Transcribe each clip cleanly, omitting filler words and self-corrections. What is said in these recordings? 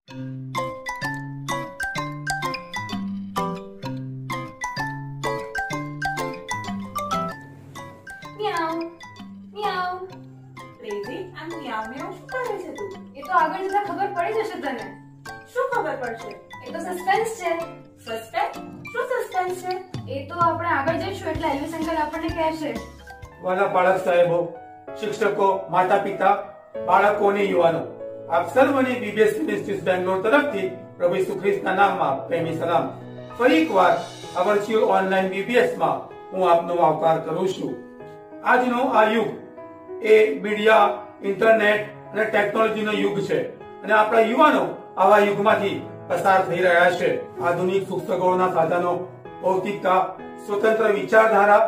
મ્યાઉ મ્યાઉ crazy આમ મ્યાઉ મ્યાઉ શું કરે છે તું? એ તો આગળ જતા ખબર પડી જશે તને. શું ખબર પડશે? એ તો સસ્પેન્સ છે. સસ્પેન્સ? શું સસ્પેન્સ છે? એ તો આપણે આગળ જઈશું એટલે એલવીસ અંકલ આપણને કહેશે. વાલા બાળક સાહેબો, શિક્ષકો, માતા પિતા, બાળકો અને યુવાનો, આપ સર્વને બીબીએસ મિનિસ્ટ્રીઝ બેંગ્લોર તરફથી પ્રભુ ઈસુ ખ્રિસ્તના નામમાં પ્રેમી સલામ. ફરી એકવાર આ વર્ચ્યુઅલ ઓનલાઈન બીબીએસ માં હું આપનો આવકાર કરું છું. આજનો આ યુગ એ મીડિયા, ઇન્ટરનેટ અને ટેકનોલોજીનો યુગ છે અને આપણા યુવાનો આવા યુગમાંથી પસાર થઈ રહ્યા છે. આધુનિક સુખ સગવડના સાધનો, ભૌતિકતા, સ્વતંત્ર વિચારધારા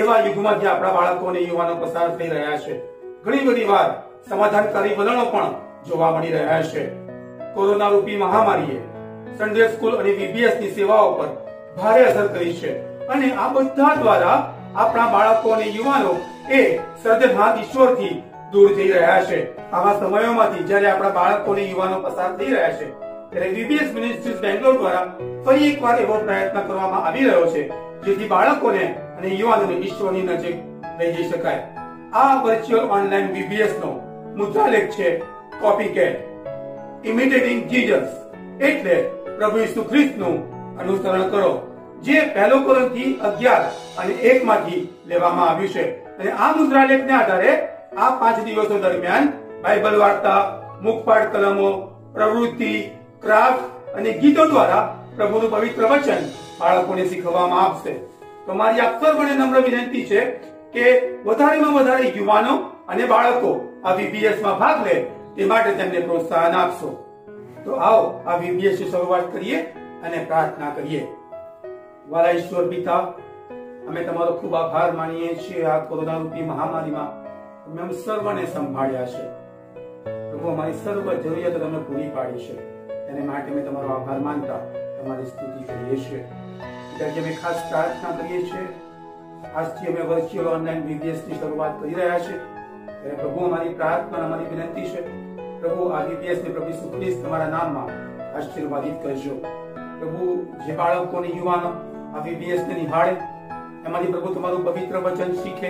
એવા યુગમાંથી આપણા બાળકો અને યુવાનો પસાર થઈ રહ્યા છે. ઘણી બધી વાર સમાધાનકારી વલણો પણ જોવા મળી રહ્યા છે. કોરોના રૂપી મહામારીએ સન્ડે સ્કૂલ અને બીબીએસ ની સેવાઓ પર ભારે અસર કરી છે અને આ બધા દ્વારા આપણા બાળકો અને યુવાનો એ સર્જનહાર ઈશ્વરથી દૂર થઈ રહ્યા છે. આવા સમયોમાંથી જ્યારે આપણા બાળકો અને યુવાનો પસાર થઈ રહ્યા છે ત્યારે બીબીએસ મિનિસ્ટ્રીઝ બેંગ્લોર દ્વારા ફરી એકવાર એવો પ્રયત્ન કરવામાં આવી રહ્યો છે જેથી બાળકોને અને યુવાનોને ઈશ્વરની નજીક લઈ જઈ શકાય. આ વર્ચ્યુઅલ ઓનલાઈન બીબીએસ નો મુદ્રાલેખ છે કોપીકેટ, ઇમિટેટિંગ જીસસ, એટલે પ્રભુ ઈસુ ખ્રિસ્તનું અનુસરણ કરો, જે 1 કોરિન્થી 11 અને 1 માંથી લેવામાં આવ્યું છે. અને આ મુદ્રાલેખને આધારે આ 5 દિવસો દરમિયાન બાઇબલ વાર્તા, મુખપાઠ કલમો, પ્રવૃત્તિ, ક્રાફ્ટ અને ગીતો દ્વારા પ્રભુનું પવિત્ર વચન બાળકોને શીખવવામાં આવશે. તો મારી આપ સર્વને નમ્ર વિનંતી છે કે વધારેમાં વધારે યુવાનો અને બાળકો આ બીબીએસ માં ભાગ લે તે માટે તેમને પ્રોત્સાહન આપશો. તો આવો આ બીબીએસ ની શરૂઆત કરીએ અને પ્રાર્થના કરીએ. વાલા ઈશ્વર પિતા, અમે તમારો ખૂબ આભાર માનીએ છીએ. આ કોરોના રૂપી મહામારીમાં તમે અમ સર્વને સંભાળ્યા છે. પ્રભુ, અમારી સર્વ જરૂરિયાતો તમે પૂરી પાડી છે, તેને માટે અમે તમારો આભાર માનતા તમારી સ્તુતિ કરીએ છીએ. આજે અમે ખાસ પ્રાર્થના કરીએ છીએ. આજથી અમે વર્ચ્યુઅલ ઓનલાઈન બીબીએસ ની શરૂઆત કરી રહ્યા છે ત્યારે પ્રભુ, અમારી પ્રાર્થના, અમારી વિનંતી છે પ્રભુ, આ બીબીએસ ને પ્રભુ ઈસુ ખ્રિસ્ત તમારા નામમાં આશીર્વાદિત કરજો. પ્રભુ, જે બાળકો અને યુવાનો આ બીબીએસ ને નિહાળે એમાંથી પ્રભુ તમારું પવિત્ર વચન શીખે,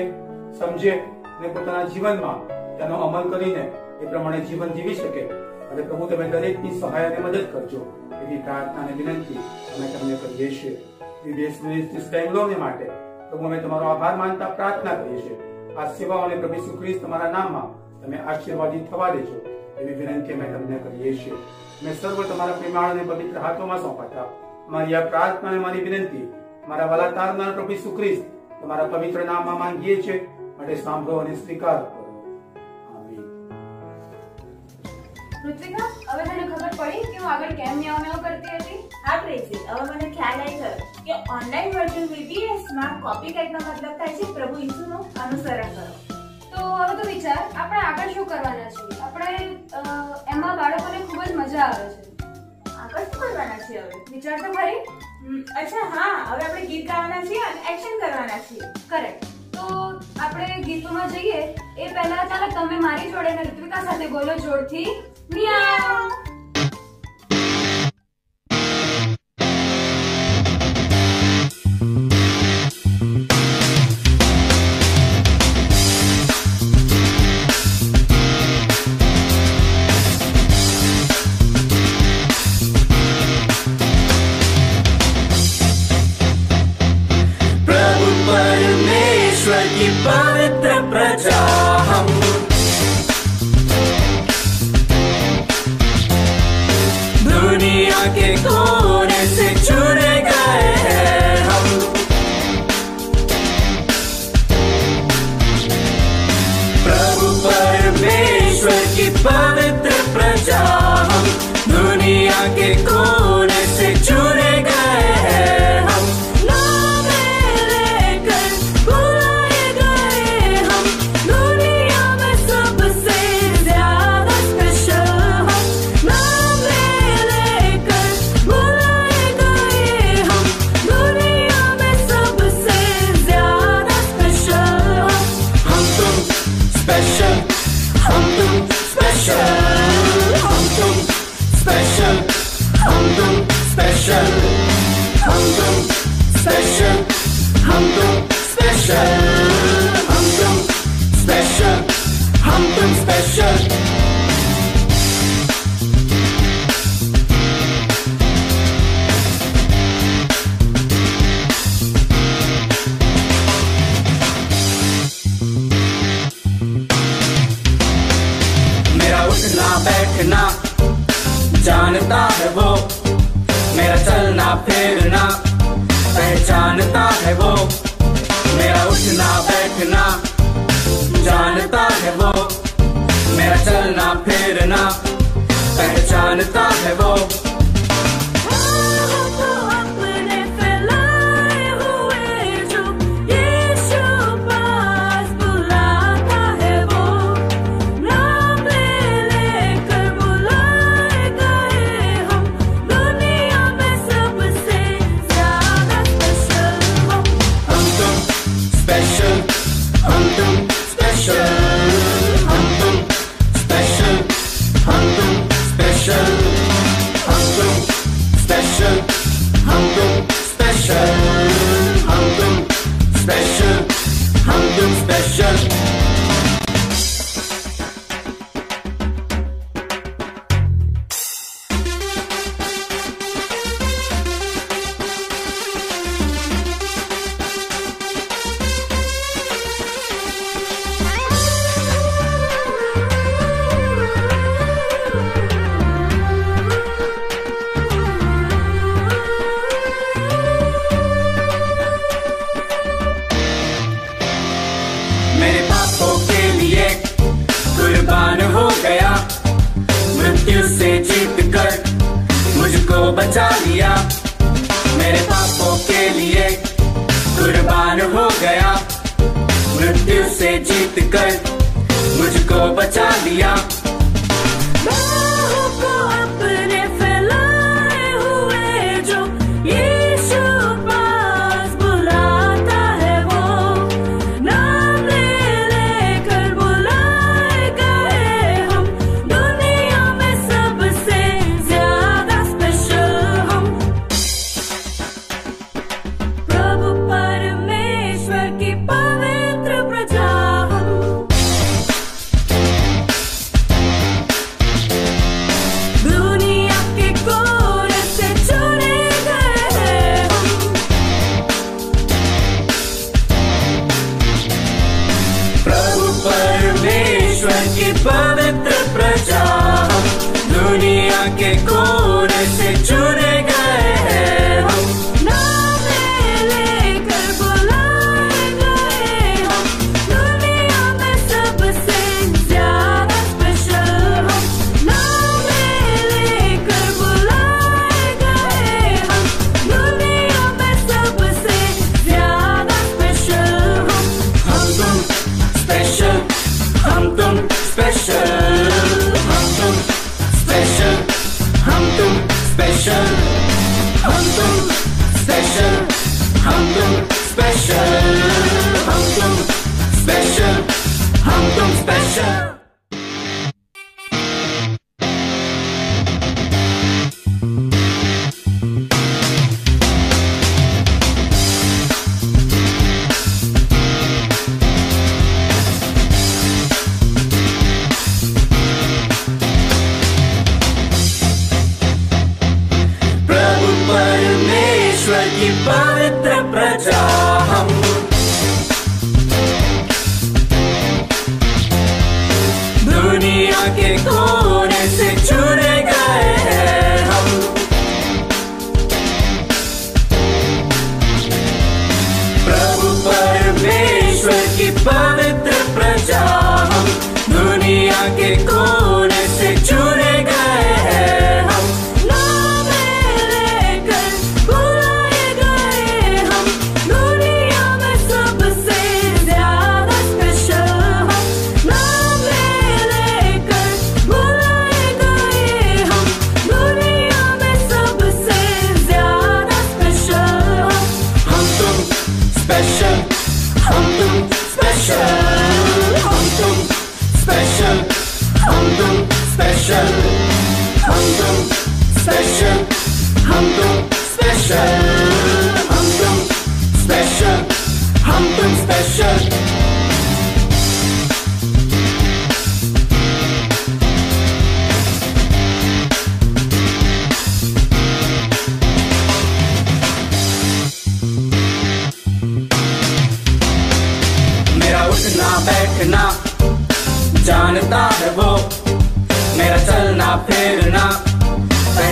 સમજે અને પોતાના જીવનમાં તેનો અમલ કરીને એ પ્રમાણે જીવન જીવી શકે. અને પ્રભુ, તમે દરેકની સહાય અને મદદ કરજો એવી પ્રાર્થના અને વિનંતી અમે તમને કરીએ છીએ. બીબીએસ મિનિસ્ટ્રીઝ બેંગ્લોર માટે પ્રભુ, અમે તમારો આભાર માનતા પ્રાર્થના કરીએ છીએ. આ સેવાઓને પ્રભુ ઈસુ ખ્રિસ્ત તમારા નામમાં તમે આશીર્વાદિત થવા દેજો એવી વિનંતી અમે તમને કરીએ છીએ. અમે સર્વ તમારા પ્રેમાળ અને પવિત્ર હાથોમાં સોંપાતા અમારી આ પ્રાર્થના અને મારી વિનંતી મારા વાલા તારનાર પ્રભુ ઈસુ ખ્રિસ્ત તમારા પવિત્ર નામમાં માંગીએ છીએ, માટે સાંભળો અને સ્વીકાર કરો. આમીન. ઋત્વિકા, હવે તને ખબર પડી કે હું આગળ કેમ મ્યાઉ મ્યાઉ કરતી હતી? હા ક્રેઝી, હવે મને ખ્યાલ આવી ગયો કે ઓનલાઈન વર્ચ્યુઅલ બીબીએસ માં કોપીકેટ નો મતલબ થાય છે પ્રભુ ઈસુનું અનુસરણ કરો. તો હવે તો વિચાર, આપણે આગળ શું કરવાના છીએ? આપણે એમાં બાળકોને ખૂબ જ મજા આવે છે. આગળ શું કરવાના છીએ હવે? વિચાર તો ખરી. અચ્છા હા, હવે આપણે ગીત ગાવાના છીએ અને એક્શન કરવાના છીએ. કરેક્ટ. તો આપણે ગીતોમાં જઈએ એ પહેલા ચાલો તમે મારી જોડે અને ઋત્વિકા સાથે બોલો જોરથી મ્યાઉ. की पवित्र प्रजा हम दुनिया के कोने से चुने गए हैं हम प्रभु परमेश्वर की पवित्र प्रजा हम दुनिया के कोने से चुने गए हैं हम नाम लेकर बुलाए गए स्पेशल, हम तुम स्पेशल, हम तुम स्पेशल। मेरा उठना बैठना जानता है वो, मेरा चलना फिरना पहचानता है वो। मेरा उठना बैठना जानता है वो, मेरा चलना फिरना पहचानता है वो। मेरे पापों के लिए कुर्बान हो गया, मृत्यु से जीत कर मुझको बचा लिया। मेरे पापों के लिए कुर्बान हो गया, मृत्यु से जीत कर मुझको बचा लिया। पवित्र प्रजा हम, दुनिया के कोने से चुने गए हैं हम। नाम लेकर बुलाए गए हम, दुनिया में सबसे ज्यादा स्पेशल हम। नाम लेकर बुलाए गए हम, दुनिया में सबसे ज्यादा स्पेशल हम। हम तुम स्पेशल, हम तुम स्पेशल, हम तुम स्पेशल, हम तुम स्पेशल, हम तुम स्पेशल, हम तुम स्पेशल, हम तुम स्पेशल, हम तुम स्पेशल। परमेश्वर की पवित्र प्रजा हम, दुनिया के कोने से चुने गए हैं हम। प्रभु परमेश्वर की पवित्र प्रजा हम, दुनिया के कोने से चुने गए हैं हम। नाम लेकर बुलाए गए हम, दुनिया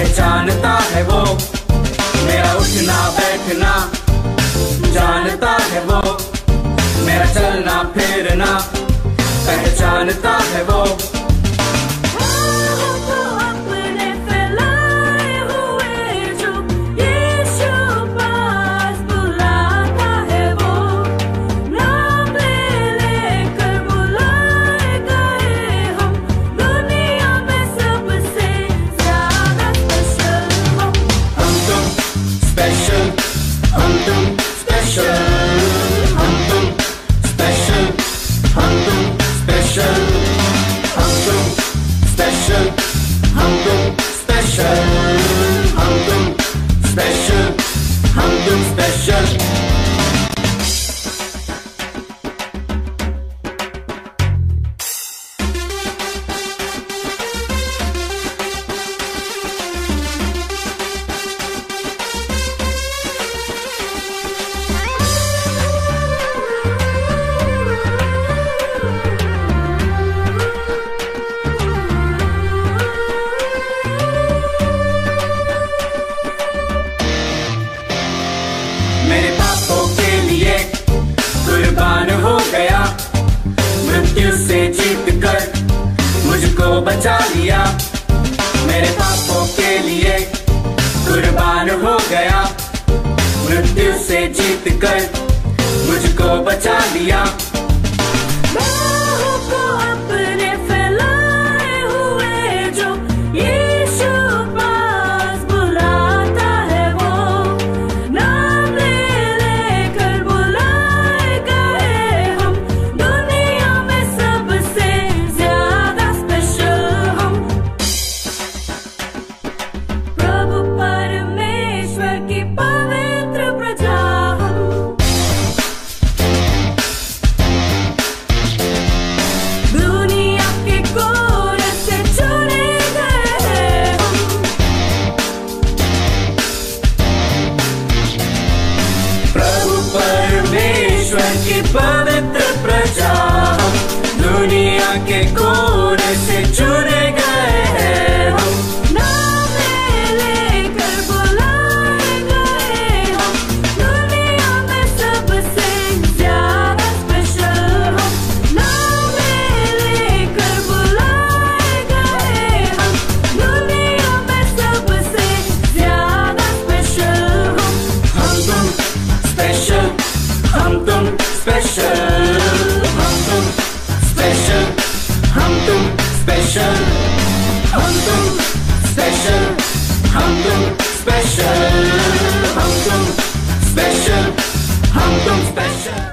पहचानता है वो मेरा उठना बैठना, जानता है वो मेरा चलना फिरना, पहचानता है वो। मेरे पापों के लिए कुर्बान हो गया, मृत्यु से जीत कर मुझको बचा लिया। मेरे पापों के लिए कुर्बान हो गया, मृत्यु से जीत कर मुझको बचा लिया। पवित्र प्रजा हम, दुनिया के कोने से चुने गए हैं हम। नाम लेकर बुलाए गए हम, दुनिया में सबसे ज्यादा स्पेशल हम। नाम लेकर बुलाए गए हम, दुनिया में सबसे ज्यादा स्पेशल हम। हम तुम स्पेशल, हम तुम स्पेशल, हम तुम स्पेशल, हम तुम स्पेशल, हम तुम स्पेशल, हम तुम स्पेशल, हम तुम स्पेशल, हम तुम special.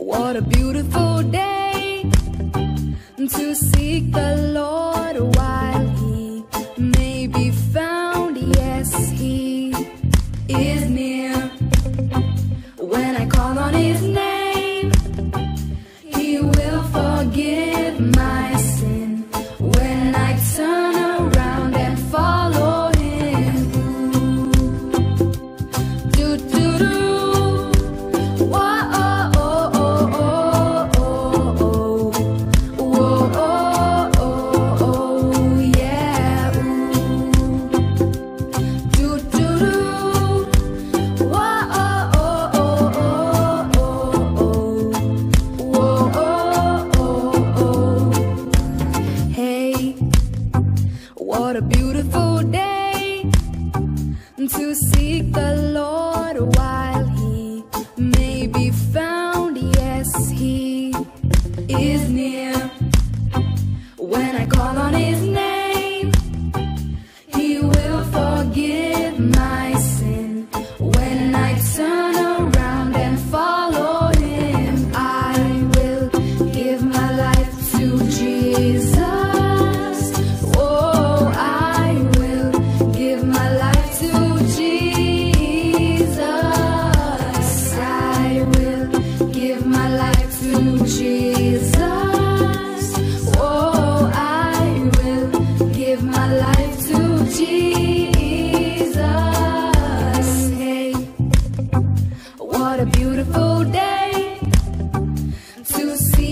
What a beautiful day to seek the Lord while He may be found. Yes, He is near. When I call on His name, He will forgive my sin. When I turn around and follow Him, do do do.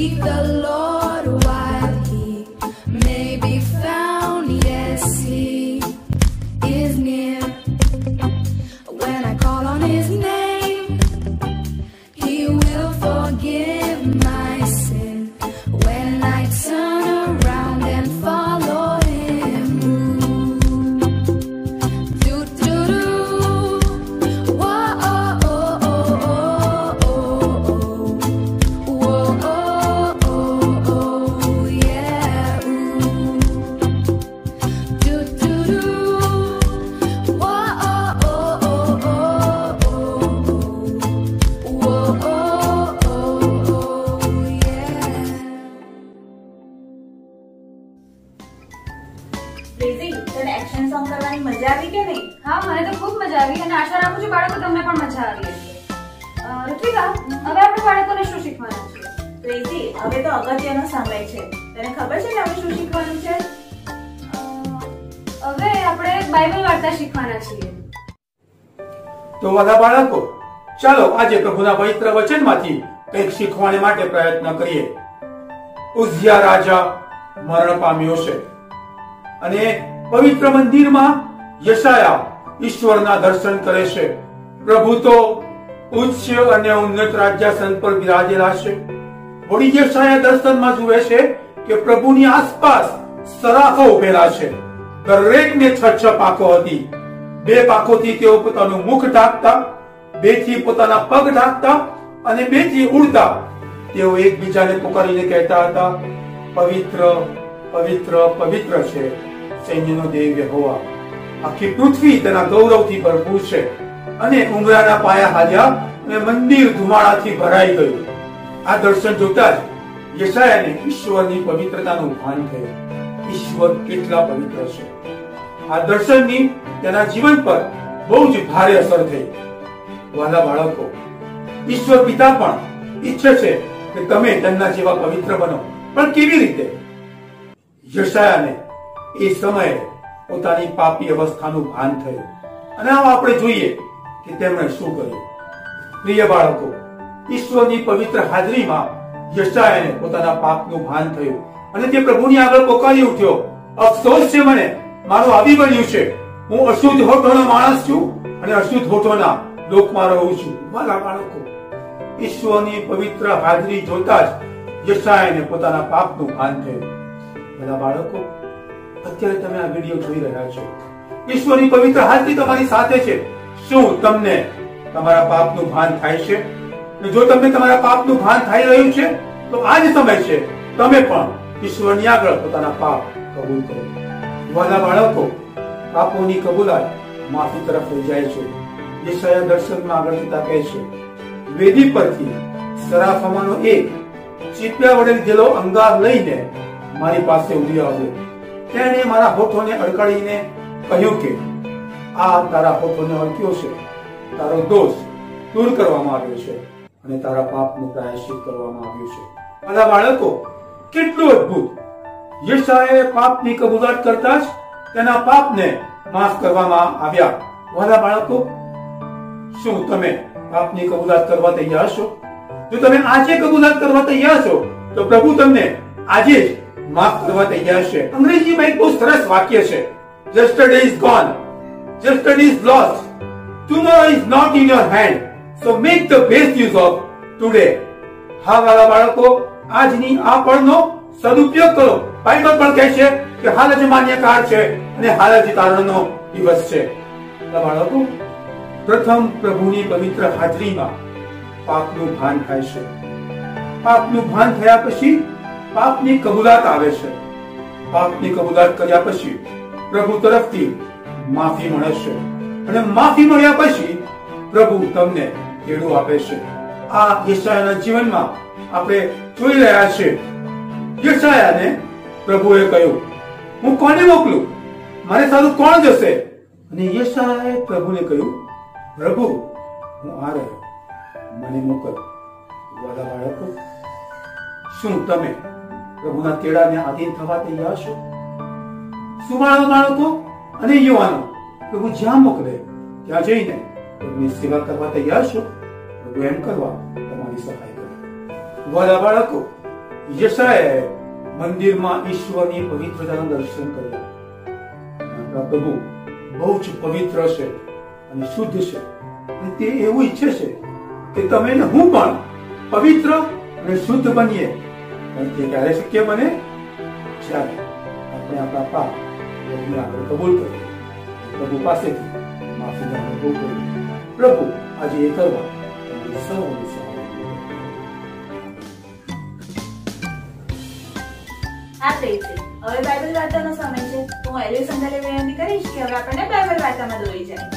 seek the Lord while he may be found. Yes, he is near. When I call on his name, he will forgive my sin. When I turn around and follow him. Do do do. Whoa oh oh oh oh oh. Whoa oh oh oh yeah. Do do do. Whoa oh oh oh oh oh. Whoa oh oh oh yeah. Crazy, તને action song કરવાની મજા આવી કે નહીં? હા, મને તો ખૂબ મજા આવી અને આશા રાખું છું બાળકો તમને પણ મજા આવી હશે. ઋત્વિકા, હવે આપણે બાળકોને શું શીખવાના છે? ક્રેઝી, હવે તો અગત્યનો સમય છે. તને ખબર છે ને હવે શું શીખવાનું છે? હવે આપણે બાઇબલ વાર્તા શીખવાના છીએ. તો વાલા બાળકો, ચાલો આજે પ્રભુના પવિત્ર વચનમાંથી કંઈક શીખવાને માટે પ્રયત્ન કરીએ. ઉઝિયા રાજા મરણ પામ્યો છે અને પવિત્ર મંદિરમાં યશાયા ઈશ્વરના દર્શન કરે છે. પ્રભુ તો ઉચ્ચ અને ઉન્નત રાજ્યાસન પર બિરાજેલા છે. વળી યશાયા દર્શનમાં જુએ છે કે પ્રભુની આસપાસ સરાફો ઉભેલા છે. દરેકને 6 પાંખો હતી. 2 પાંખોથી તેઓ પોતાનું મુખ ઢાંકતા, 2થી પોતાના પગ ઢાંકતા અને 2થી ઉડતા. તેઓ એકબીજાને પુકારીને કહેતા હતા, પવિત્ર પવિત્ર પવિત્ર છે સૈન્યનો દેવ યહોવા. આખી પૃથ્વી તેના ગૌરવથી ભરપૂર છે. અને ઉંગરાના પાયા હાલ્યા અને મંદિર ધુમાડાથી ભરાઈ ગયું. આ દર્શન જોતા જ યશાયાને ઈશ્વરની પવિત્રતાનું ભાન થયું. ઈશ્વર કેટલા પવિત્ર છે. આ દર્શનની તેના જીવન પર બહુ જ ભારે અસર થઈ. વાલા બાળકો, ઈશ્વર પિતા પણ ઈચ્છે છે કે તમે તેમના જેવા પવિત્ર બનો. પણ કેવી રીતે? યશાયાને એ સમયે પોતાની પાપી અવસ્થાનું ભાન થયું અને આમ આપણે જોઈએ કે તેમણે શું કર્યું. પ્રિય બાળકો, ઈશ્વરની પવિત્ર હાજરીમાં યશાયાને પોતાના પાપનું ભાન થયું અને તે પ્રભુની આગળ પોકારી ઉઠ્યો, અફસોસ છે મને, મારું આવી બન્યું છે. હું અશુદ્ધ હોઠોનો માણસ છું અને અશુદ્ધ હોઠોના લોકમાં રહું છું. મારા બાળકો, ઈશ્વરની પવિત્ર હાજરી જોતા જ યશાયાને પોતાના પાપનું ભાન થયું. બધા બાળકો, અત્યારે તમે આ વિડીયો જોઈ રહ્યા છો. ઈશ્વરની પવિત્ર હાજરી તમારી સાથે છે. શું તમને તમારા પાપનું ભાન થાય છે? જો તમને તમારા પાપનું ભાન થઈ રહ્યું છે તો આ જ સમય છે તમે પણ ઈશ્વરની આગળ પોતાના પાપ કબૂલ કરો. વાલા બાળકો, પાપોની કબૂલાત માફી તરફ લઈ જાય છે. યશાયા દર્શનમાં આગળ જતા કહે છે, વેદી પરથી સરાફામાંનો એક ચીપિયા વડે લીધેલો અંગાર લઈને મારી પાસે ઉડી આવ્યો. તેણે મારા હોઠોને અડકાડીને કહ્યું કે આ તારા હોઠોને અડક્યો છે. તારો દોષ દૂર કરવામાં આવ્યો છે અને તારા પાપનું પ્રાયશ્ચિત કરવામાં આવ્યું છે. વાલા બાળકો, કેટલું અદ્ભુત! યશાયાએ પાપની કબૂલાત કરતા જ તેના પાપને માફ કરવામાં આવ્યા. વાલા બાળકો, શું તમે પાપની કબૂલાત કરવા તૈયાર છો? જો તમે આજે કબૂલાત કરવા તૈયાર છો તો પ્રભુ તમને આજે જ માફ કરવા તૈયાર છે. અંગ્રેજીમાં એક બહુ સરસ વાક્ય છે, yesterday is gone, yesterday is lost, tomorrow is not in your hand, so make the best use of today. હા વાલા બાળકો, આજની આ પળનો સદુપયોગ કરો. બાઇબલ પણ કહે છે કે હાલ જ માન્ય કાળ છે અને હાલ જ તારણનો દિવસ છે. બાળકો, પ્રથમ પ્રભુની પવિત્ર હાજરીમાં પાપનું ભાન થાય છે. પાપનું ભાન થયા પછી પાપની કબૂલાત આવે છે. પાપની કબૂલાત કર્યા પછી પ્રભુ તરફથી માફી મળે છે અને માફી મળ્યા પછી પ્રભુ તમને કેળું આપે છે. આ યશાયાના જીવનમાં આપણે જોઈ રહ્યા છીએ. યશાયાને પ્રભુએ કહ્યું, હું કોને મોકલું? મારે સારું કોણ જશે? અને યશાયાએ પ્રભુને કહ્યું, પ્રભુ, હું આ રહ્યો, મને મોકલ. વાલા બાળકો, શું તમે પ્રભુના તેડાને આધીન થવા તૈયાર છો? શું બાળકો અને યુવાનો, પ્રભુ જ્યાં મોકલે ત્યાં જઈને પ્રભુની સેવા કરવા તૈયાર છો? પ્રભુ એમ કરવા તમારી સહાય કરે. વાલા બાળકો, યશાયાએ મંદિરમાં ઈશ્વરની પવિત્રતાના દર્શન કર્યા. આપણા પ્રભુ બહુ જ પવિત્ર છે અને શુદ્ધ છે, અને તે એવું ઈચ્છે છે કે તમે ને હું પણ પવિત્ર અને શુદ્ધ બનીએ. પણ તે ક્યારે શક્ય બને? જ્યારે આપણે આપણા પાપ પ્રભુને આગળ કબૂલ કરીએ, પ્રભુ પાસેથી માફીનો અનુભવ કરીએ. પ્રભુ આજે એ કરવા સૌને સહાય. હા પ્રેસી, હવે બાઇબલ વાર્તાનો સમય છે. હું એલિસ અંગલે વિનંતી કરીશ કે હવે આપણને બાઇબલ વાર્તામાં દોરી જાય.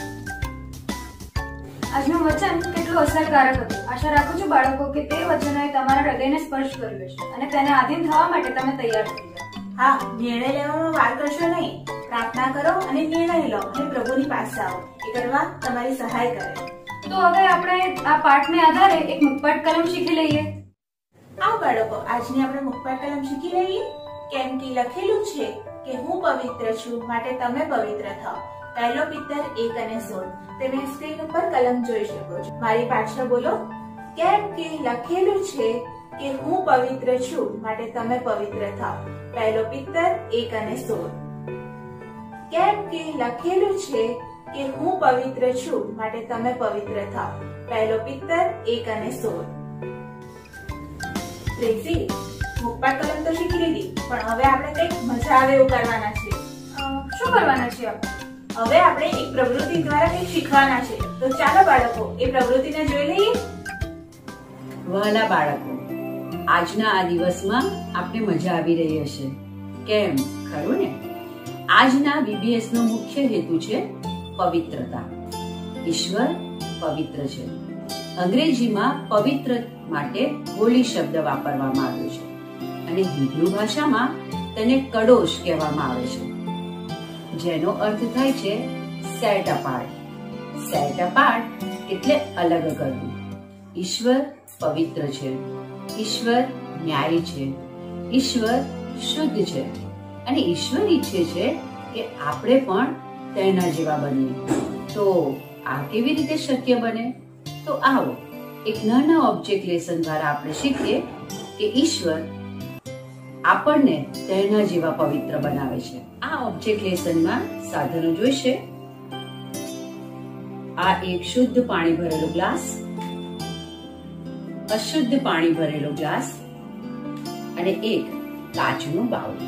આજનું વચન કેટલું અસરકારક હતું. આશા રાખું છું બાળકો કે તે વચનોએ તમારા હૃદયને સ્પર્શ કર્યું હશે અને તેને આધીન થવા માટે તમે તૈયાર થઈ જાઓ. હા, નિર્ણય લેવામાં વાર કરશો નહીં. પ્રાર્થના કરો અને નિર્ણય લો અને પ્રભુની પાસે આવો. એ કરવા તમારી સહાય કરે. તો હવે આપણે આ પાઠને આધારે એક મુખપાટ કલમ શીખી લઈએ. આવો બાળકો, આજની આપણે મુખપાટ કલમ શીખી લઈએ. કેમ કે લખેલું છે કે હું પવિત્ર છું માટે તમે પવિત્ર થાઓ. પહેલો પિત્તર 1:16. તમે સ્ક્રીન ઉપર કલમ જોઈ શકો છો. મારી પાછળ બોલો. કેમ કે લખેલું છે કે હું પવિત્ર છું માટે તમે પવિત્ર થાઓ. પહેલો પિત્તર 1:16. કેમ કે લખેલું છે કે હું પવિત્ર છું માટે તમે પવિત્ર થાઓ. પહેલો પિત્તર 1:16. પ્રેસી, મુખપાટ કલમ તો શીખી લીધી, પણ હવે આપણે કંઈક મજા આવે એવું કરવાના છે. શું કરવાના છીએ આપણે? હવે આપણે એક પ્રવૃત્તિ દ્વારા કંઈક શીખવાના છે. તો ચાલો બાળકો, એ પ્રવૃત્તિને જોઈ લઈએ. વહાલા બાળકો, આજના આ દિવસમાં આપણે મજા આવી રહી હશે. કેમ, ખરું ને? આજના VBS નો મુખ્ય હેતુ છે પવિત્રતા. ઈશ્વર પવિત્ર છે. અંગ્રેજીમાં પવિત્ર માટે હોલી શબ્દ વાપરવામાં આવ્યો છે અને હિબ્રુ ભાષામાં તેને કડોશ કહેવામાં આવે છે, જેનો અર્થ થાય છે સેટ અપાર્ટ. સેટ અપાર્ટ એટલે અલગ કરવું. ઈશ્વર પવિત્ર છે, ઈશ્વર ન્યાયી છે, ઈશ્વર શુદ્ધ છે અને ઈશ્વર ઈચ્છે છે કે આપણે પણ તેના જેવા બનીએ. તો આ કેવી રીતે શક્ય બને? તો આવો એક નાના ઓબ્જેક્ટ લેસન દ્વારા આપણે શીખીએ કે ઈશ્વર આપણને તેના જેવા પવિત્ર બનાવે છે. આ ઓબ્જેક્ટ લેસનમાં સાધનો જોઈશે. આ એક શુદ્ધ પાણી ભરેલો ગ્લાસ, અશુદ્ધ પાણી ભરેલો ગ્લાસ અને એક કાચનું બાઉલ.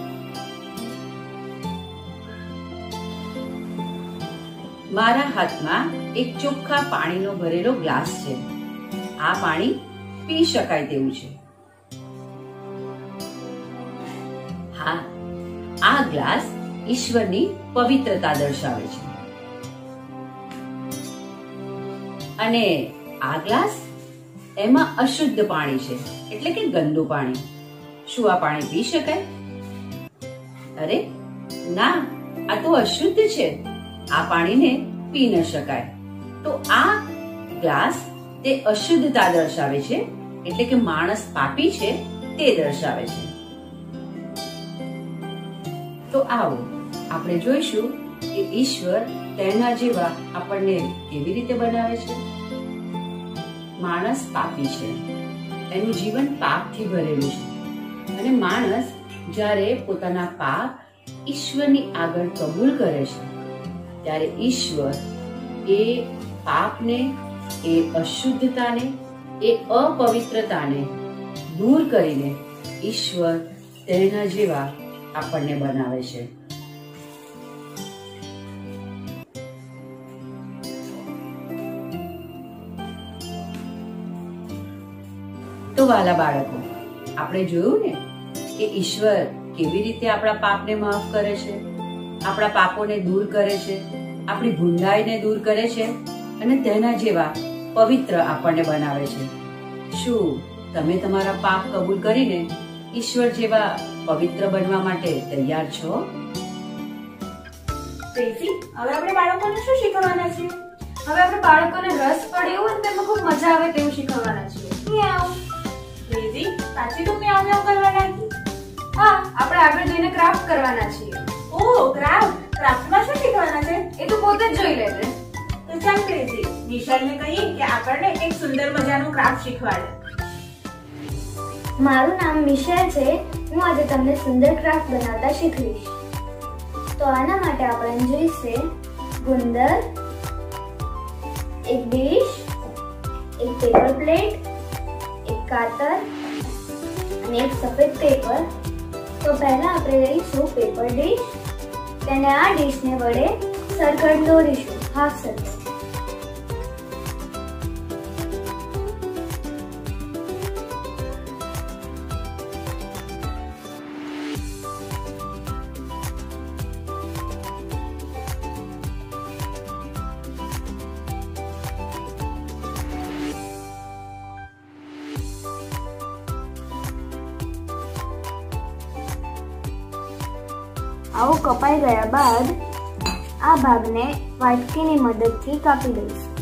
મારા હાથમાં એક ચોખ્ખા પાણીનો ભરેલો ગ્લાસ છે. આ પાણી પી શકાય તેવું છે. હા, આ ગ્લાસ ઈશ્વરની પવિત્રતા દર્શાવે છે. અને આ ગ્લાસ, એમાં અશુદ્ધ પાણી છે, એટલે કે ગંદુ પાણી. શું આ પાણી પી શકાય? અરે ના, આ તો અશુદ્ધ છે. આ પાણીને પી ન શકાય. તો આ ગ્લાસ તે અશુદ્ધતા દર્શાવે છે, એટલે કે માણસ પાપી છે તે દર્શાવે છે. તો આવો આપણે જોઈશું કે ઈશ્વર તેના જેવા આપણને કેવી રીતે બનાવે છે. માણસ પાપી છે, એનું જીવન પાપથી ભરેલું છે અને માણસ જ્યારે પોતાના પાપ ઈશ્વરની આગળ કબૂલ કરે છે, ત્યારે ઈશ્વર એ પાપને, એ અશુદ્ધતાને, એ અપવિત્રતાને દૂર કરીને ઈશ્વર તેના જેવા આપણને બનાવે છે. તો વાલા બાળકો, આપણે જોયું ને કે ઈશ્વર કેવી રીતે આપણા પાપને માફ કરે છે, આપણા પાપોને દૂર કરે છે, આપણી ભૂંડાઈને દૂર કરે છે અને તેના જેવા પવિત્ર આપણને બનાવે છે. શું તમે તમારા પાપ કબૂલ કરીને ઈશ્વર જેવા પવિત્ર બનવા માટે તૈયાર છો? પ્રેસી, હવે આપણે બાળકોને શું શીખવાના છે? હવે આપણે બાળકોને રસ પડે એવું અને તેમાં ખૂબ મજા આવે તેવું શીખવવાના છીએ. મ્યાઉ. પ્રેસી, સાચી તું મ્યાઉ મ્યાઉ કરવાના છે? હા, આપણે આગળ જઈને ક્રાફ્ટ કરવાના છીએ. ઓહ, ક્રાફ્ટ. ક્રાફ્ટમાં શું શીખવાના છે? એ તો પોતે જ જોઈ લેજે. તો ચાલ પ્રેસી, નિશાલને કહીએ કે આપણને એક સુંદર મજાનું ક્રાફ્ટ શીખવાડે. મારું નામ મિશેલ છે. હું આજે તમને સુંદર ક્રાફ્ટ બનાવતા શીખવીશ. તો આના માટે આપણે જોઈશે ગુંદર, એક ડીશ, એક પેપર પ્લેટ, એક કાતર અને એક સફેદ પેપર. તો પહેલા આપણે લઈશું પેપર ડીશ. તેને આ ડીશને વડે સર્કલ દોરીશું, હાફ સર્કલ. આવું કપાઈ ગયા બાદ આ ભાગને વાટકીની મદદથી કાપી દઈશું.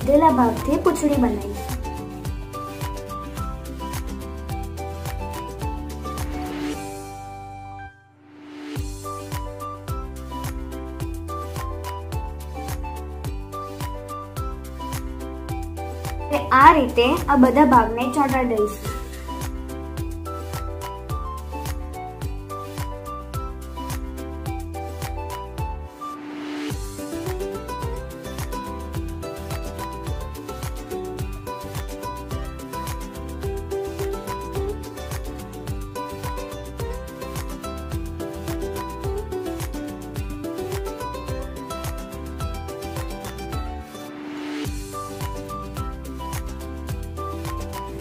વધેલા ભાગથી પૂંછડી બનાવીશું. આ રીતે આ બધા ભાગને ચોંટાડી દઈશું.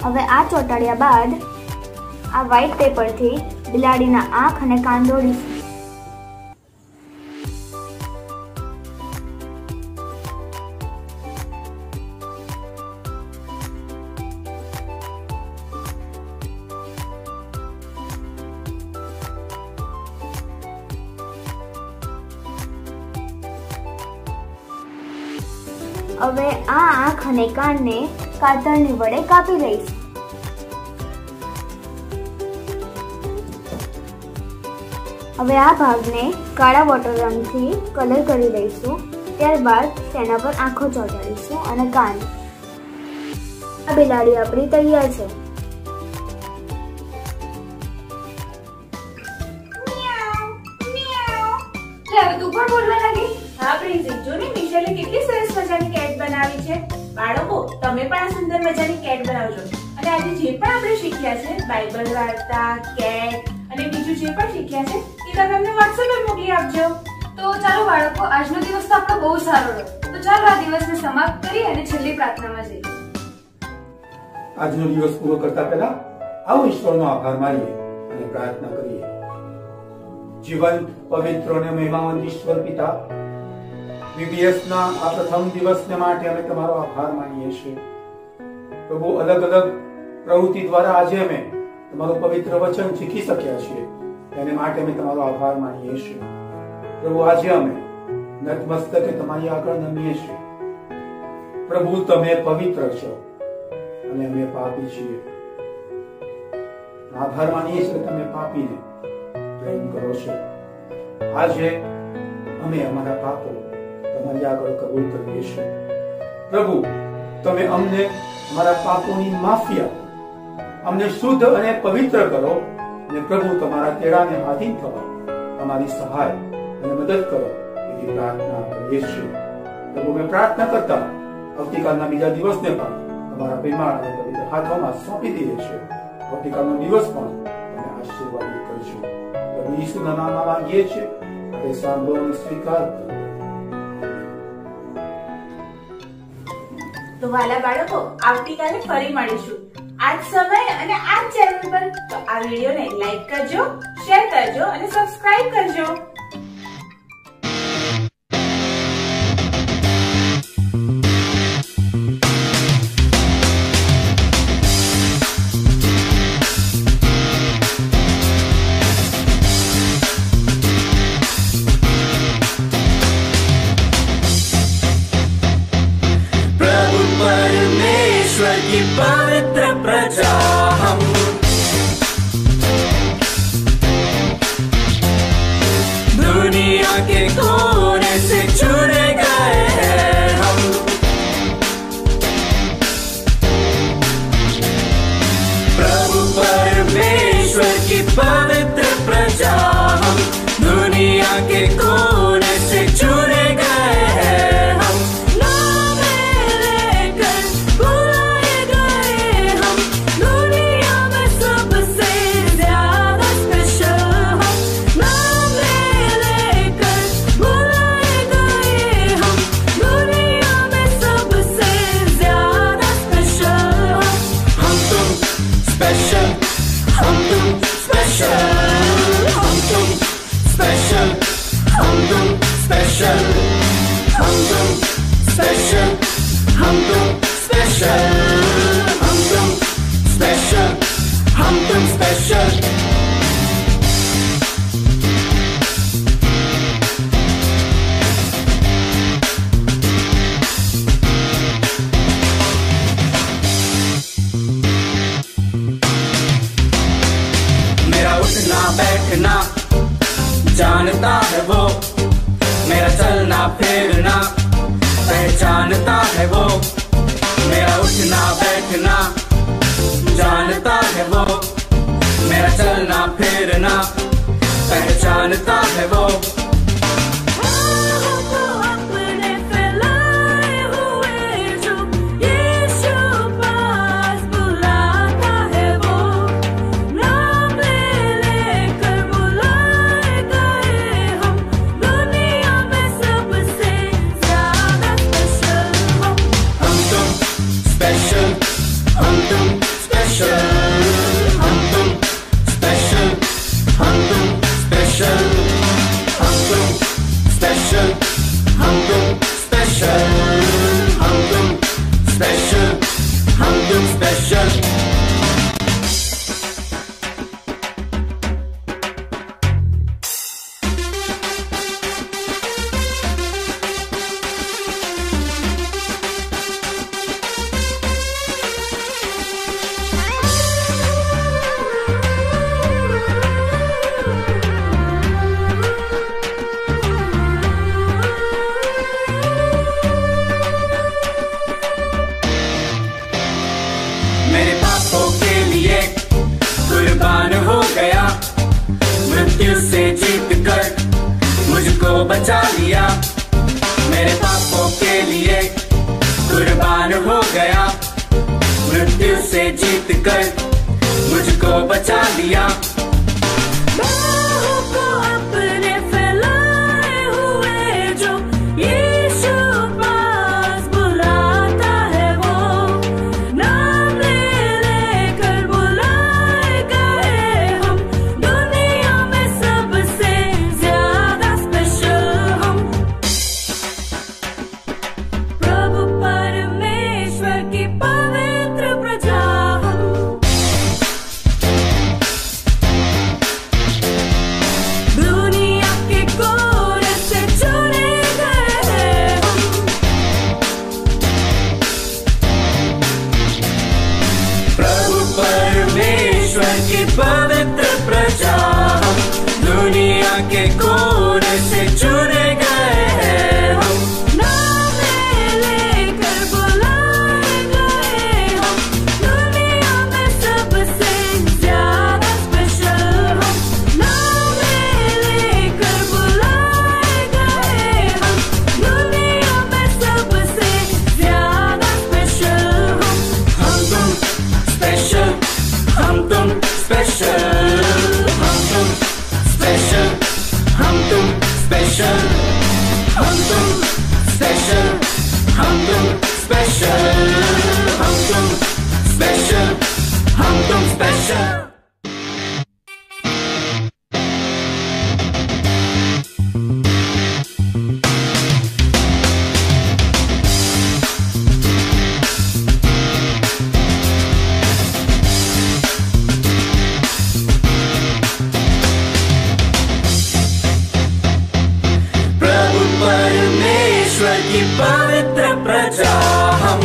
હવે આ ચોંટાડ્યા બાદ આ વ્હાઈટ પેપરથી બિલાડીના આંખ અને કાન દોરીશું. હવે આ આંખ અને કાનને કાતરની વડે કાપી લઈશું. હવે આ ભાગને કાળા વોટર રંગથી કલર કરી દઈશું. ત્યારબાદ તેના પર આંખો ચોંટાડીશું અને કાન. આ બિલાડી આપણી તૈયાર છે. હવે તું પણ બોલવા લાગી. હા પ્રિન્સી, જો ને મિશેલે કેટલી સરસ મજાની કેટ બનાવી છે. બાળકો, તમે પણ આ સુંદર મજાની કેટ બનાવજો. અને આજે જે પણ આપણે શીખ્યા છે, બાઇબલ વાર્તા, કેટ અને બીજું જે પણ શીખ્યા છે, એ તમે અમને WhatsApp પર મોકલી આપજો. તો ચાલો બાળકો, આજનો દિવસ તો આપણો બહુ સારો રહ્યો. તો ચાલો આ દિવસને સમાપ્ત કરીએ અને છેલ્લી પ્રાર્થનામાં જઈએ. આજનો દિવસ પૂરો કરતા પહેલા આવો ઈશ્વરનો આભાર માનીએ અને પ્રાર્થના કરીએ. જીવંત, પવિત્ર અને મહિમાવંત ઈશ્વર પિતા, VBS ના આ પ્રથમ દિવસને માટે અમે તમારો આભાર માનીએ છીએ. પ્રભુ, અલગ અલગ પ્રવૃત્તિ દ્વારા આજે અમે તમારું પવિત્ર વચન શીખી શક્યા છીએ, તેને માટે અમે તમારો આભાર માનીએ છીએ. પ્રભુ, આજે અમે નતમસ્તકે તમારી આગળ નમીએ છીએ. પ્રભુ, તમે પવિત્ર છો અને અમે પાપી છીએ. આભાર માનીએ છીએ કે તમે પાપીને પ્રેમ કરો છો. આજે અમે અમારા પાપો તમારી આગળ કબૂલ કરીએ છીએ. પ્રભુ, તમે અમને અમારા પાપોની માફી આપો, અમને શુદ્ધ અને પવિત્ર કરો અને પ્રભુ તમારા તેડાને આધીન થવા અમારી સહાય અને મદદ કરો એવી પ્રાર્થના કરીએ છીએ. પ્રભુ, અમે પ્રાર્થના કરતા આવતીકાલના બીજા દિવસને પણ તમારા પ્રેમાળ અને પવિત્ર હાથોમાં સોંપી દઈએ છીએ. આવતીકાલનો દિવસ પણ તમે આશીર્વાદિત કરજો. પ્રભુ ઈસુના નામમાં માંગીએ છીએ અને સાંભળો અને સ્વીકાર કરો. તો વાલા બાળકો, આવતીકાલે ફરી મળીશું આ જ સમય અને આ જ ચેનલ પર. તો આ વિડીયોને લાઈક કરજો, શેર કરજો અને સબસ્ક્રાઇબ કરજો. प्रजा हम। दुनिया के कोने से चुने गए हैं हम। प्रभु परमेश्वर की पवित्र प्रजा हम। दुनिया के कोने से चुने गए हैं हम। नाम लेकर बुलाए गए हम, दुनिया में सबसे ज्यादा स्पेशल हम। नाम लेकर बुलाए गए हम, दुनिया में सबसे ज्यादा स्पेशल हम। हम तुम स्पेशल, हम तुम स्पेशल, हम तुम स्पेशल, हम तुम स्पेशल, हम तुम स्पेशल, हम तुम स्पेशल, हम तुम स्पेशल, हम तुम स्पेशल। मेरा उठना बैठना जानता है वो, मेरा चलना फिरना पहचानता है वो। मेरा उठना बैठना जानता है वो, मेरा चलना फिरना पहचानता है वो। हमको अपने फैलाए हुए जो यीशु पास बुलाता है वो। नाम लेकर बुलाए गए हम, दुनिया में सबसे ज्यादा स्पेशल हम। हम तुम स्पेशल, हम तुम स्पेशल, हम तुम स्पेशल, हम तुम स्पेशल, हम तुम स्पेशल, हम तुम स्पेशल, हम तुम स्पेशल, हम तुम स्पेशल। मेरे पापों के लिए कुर्बान हो गया, मृत्यु से जीत कर मुझको बचा लिया। मेरे पापों के लिए कुर्बान हो गया, मृत्यु से जीत कर मुझको बचा लिया। बाहों को अपने फैलाए हुए जो यीशु पास बुलाता है वो। नाम लेकर बुलाए गए हम, दुनिया में सबसे ज्यादा स्पेशल हम। प्रभु परमेश्वर की पवित्र प्रजा हम। दुनिया के कोने से चुने गए हैं हम। प्रभु परमेश्वर की पवित्र प्रजा हम। दुनिया के कोने से चुने गए हैं हम। नाम लेकर बुलाए गए हम, दुनिया में सबसे ज्यादा स्पेशल हम। नाम लेकर बुलाए गए हम, दुनिया में सबसे ज्यादा स्पेशल हम। हम तुम स्पेशल, हम तुम स्पेशल, हम तुम स्पेशल, हम तुम स्पेशल, हम तुम स्पेशल, हम तुम स्पेशल, हम तुम स्पेशल, हम तुम स्पेशल। पवित्र प्रजा हम।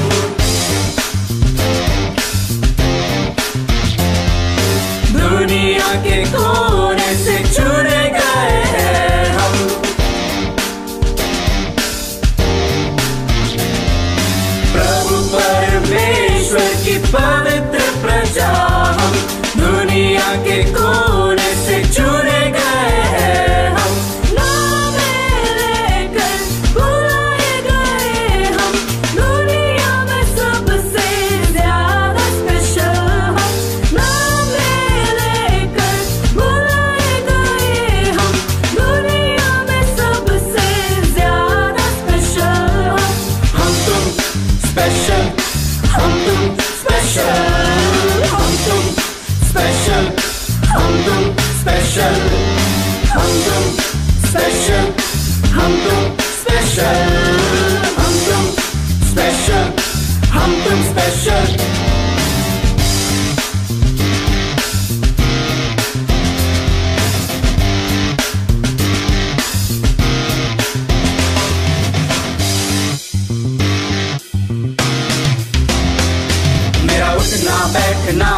बैठना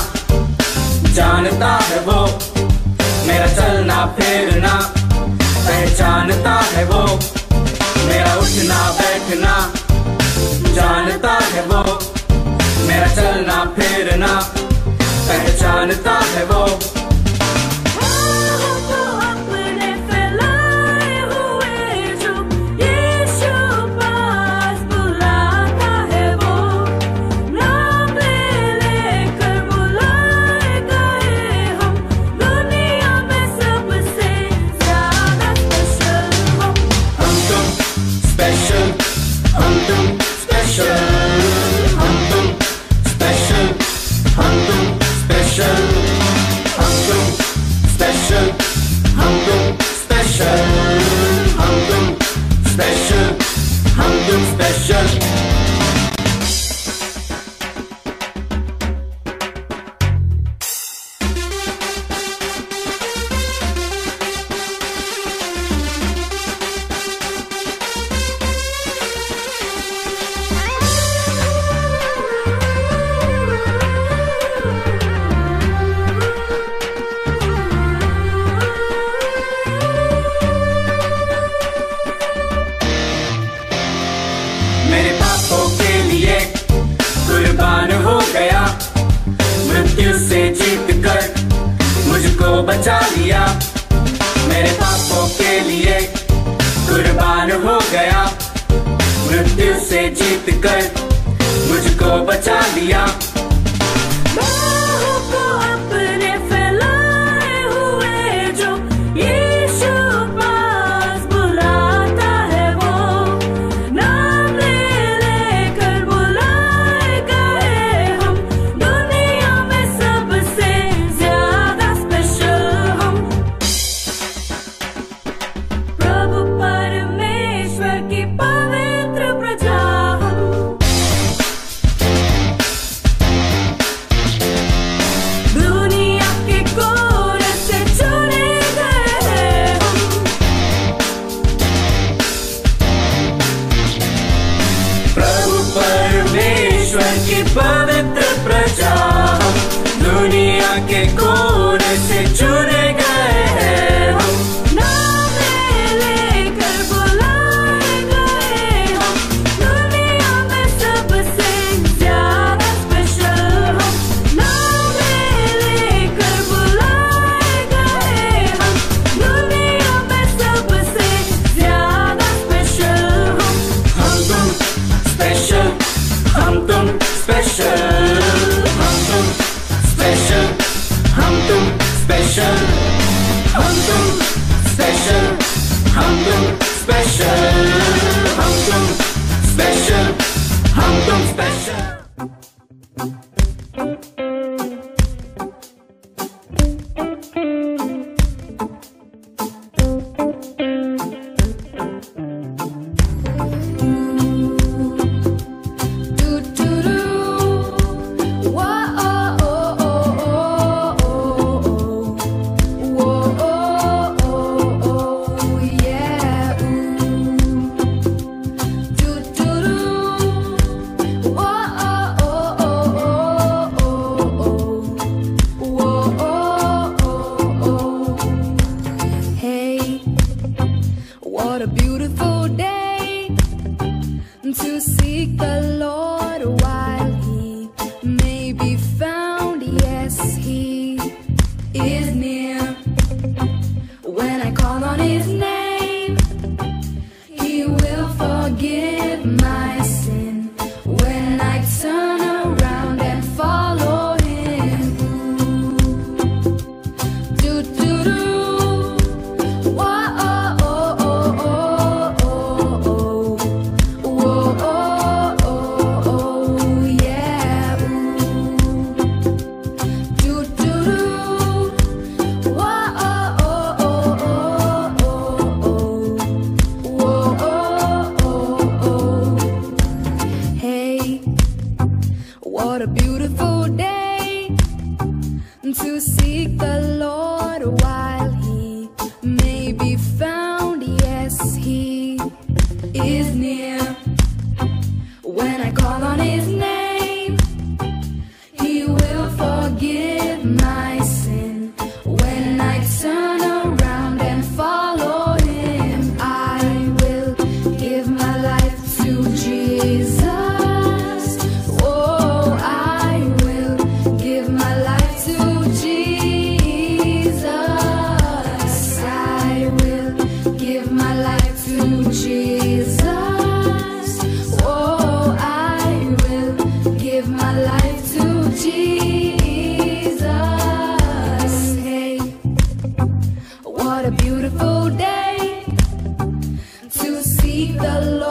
जानता है वो, मेरा चलना फिरना पहचानता है वो, मेरा उठना बैठना जानता है वो, मेरा चलना फिरना पहचानता है वो। मेरे पापों के लिए कुर्बान हो गया, मृत्यु से जीत कर मुझको बचा लिया। मेरे पापों के लिए कुर्बान हो गया, मृत्यु से जीत कर मुझको बचा लिया। परमेश्वर की पवित्र प्रजा, दुनिया के कोने से चुने गए हैं हम। नाम लेकर बुलाए गए हम, दुनिया में सबसे ज्यादा स्पेशल हम। नाम लेकर बुलाए गए हम, दुनिया में सबसे ज्यादा स्पेशल हम। हम तुम स्पेशल, हम तुम स्पेशल, हम तुम स्पेशल, हम तुम स्पेशल, हम तुम स्पेशल, हम तुम स्पेशल, हम तुम स्पेशल, हम तुम special. What a beautiful day to seek the Lord while he may be found. Yes, he is near. When I call on his name, he will forgive my sin. When I turn around and follow him, do do do. today to seek the Lord.